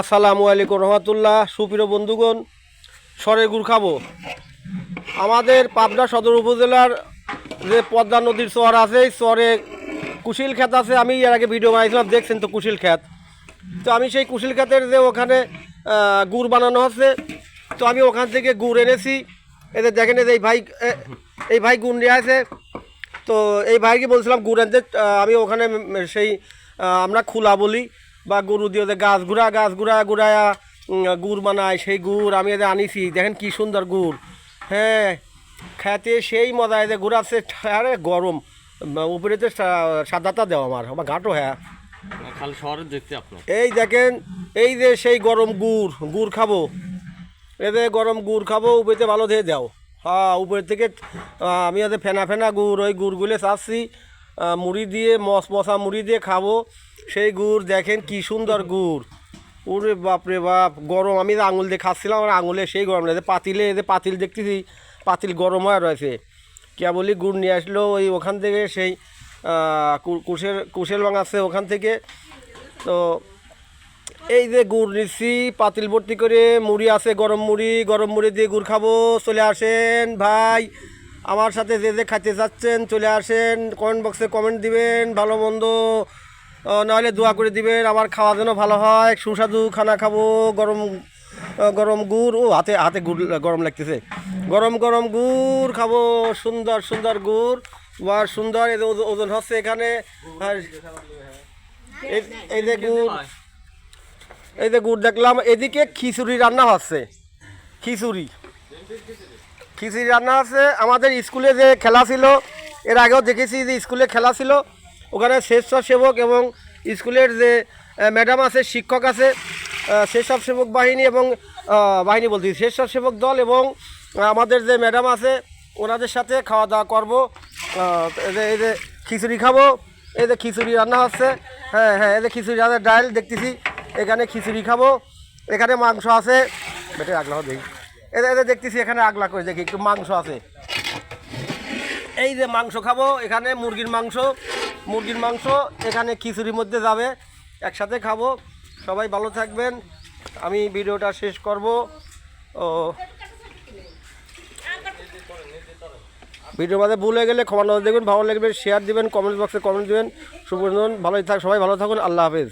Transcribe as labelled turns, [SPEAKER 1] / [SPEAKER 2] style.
[SPEAKER 1] আসসালামু আলাইকুম রহমতুল্লাহ। সুপ্রিয় বন্ধুগণ, সরের গুড় খাবো। আমাদের পাবনা সদর উপজেলার যে পদ্মা নদীর চর আছে, এই চরে কুশিল ক্ষেত আছে। আমি এর আগে ভিডিও বানাইছিলাম, দেখছেন তো কুশিল ক্ষেত। তো আমি সেই কুশিল ক্ষেতের যে ওখানে গুড় বানানো হচ্ছে, তো আমি ওখান থেকে গুড় এনেছি। এদের দেখেন, এই ভাই গুড় নিয়ে আসে। তো এই ভাইকে বলছিলাম গুড় আনতে। আমি ওখানে সেই আমরা খোলা বলি বা গরু দিয়ে ওদের গাছ গুড়ায়া গুড় বানায়, সেই গুড় আমি এদের আনিছি। দেখেন কি সুন্দর গুড়। হ্যাঁ, খেতে সেই মজা। এদের গুড় আছে, আরে গরম উপরে তো সাদাটা দেওয়া আমার ঘাটও। হ্যাঁ,
[SPEAKER 2] খালি শহরে দেখতে আপনার
[SPEAKER 1] এই দেখেন, এই যে সেই গরম গুড় খাবো। এদের গরম গুড় খাবো, উপরেতে ভালো দিয়ে দাও। হ্যাঁ, উপরের থেকে আমি ওদের ফেনা গুড়, ওই গুড়গুলো চাচ্ছি মুড়ি দিয়ে, মশা মুড়ি দিয়ে খাবো। সেই গুড় দেখেন কি সুন্দর গুড়। ওরে বাপরে বাপ, গরম। আমি আঙুল দিয়ে খাচ্ছিলাম, আমার আঙুলে সেই গরম লাগে। এদের পাতিল দেখতেছি, পাতিল গরম হয়ে রয়েছে। কেবলই গুড় নিয়ে আসলো ওই ওখান থেকে, সেই কুশেল ভাঙাচ্ছে ওখান থেকে। তো এই যে গুড় নিচ্ছি পাতিল ভর্তি করে, মুড়ি আছে, গরম মুড়ি দিয়ে গুড় খাবো। চলে আসেন ভাই, আমার সাথে যে যে খাইতে যাচ্ছেন চলে আসেন। কমেন্ট বক্সে কমেন্ট দিবেন, ভালো মন্দ নাহলে দোয়া করে দিবেন আমার খাওয়া যেন ভালো হয়। সুস্বাদু খানা খাবো। গরম গুড়, ও হাতে গুড় গরম লাগতেছে। গরম গুড় খাবো, সুন্দর গুড়। বা সুন্দর ওজন হচ্ছে এখানে। আর এই যে গুড় দেখলাম। এদিকে খিচুড়ি রান্না হচ্ছে। খিচুড়ি রান্না আছে। আমাদের স্কুলে যে খেলা ছিল, এর আগেও দেখেছি যে স্কুলে খেলা ছিল, ওখানে স্বেচ্ছাসেবক এবং স্কুলের যে ম্যাডাম আছে, শিক্ষক আছে, স্বেচ্ছাসেবক বাহিনী এবং বলছি স্বেচ্ছাসেবক দল এবং আমাদের যে ম্যাডাম আছে, ওনাদের সাথে খাওয়া দাওয়া করবো। এই যে খিচুড়ি খাবো। এই যে খিচুড়ি রান্না হচ্ছে। হ্যাঁ, এই যে খিচুড়ি রান্না, ডাল দেখতেছি। এখানে খিচুড়ি খাবো, এখানে মাংস আছে। বেটে আগলা দেখি, এদের দেখতেছি এখানে আগলা করে দেখি, একটু মাংস আছে। এই যে মাংস খাবো, এখানে মুরগির মাংস এখানে খিচুড়ির মধ্যে যাবে, একসাথে খাবো। সবাই ভালো থাকবেন। আমি ভিডিওটা শেষ করব। ও ভিডিওর মধ্যে ভুলে গেলে ক্ষমা নজর দেখবেন, ভালো লাগবে শেয়ার দিবেন, কমেন্ট বক্সে কমেন্ট দিবেন। শুভ ভালোই থাক, সবাই ভালো থাকুন। আল্লাহ হাফেজ।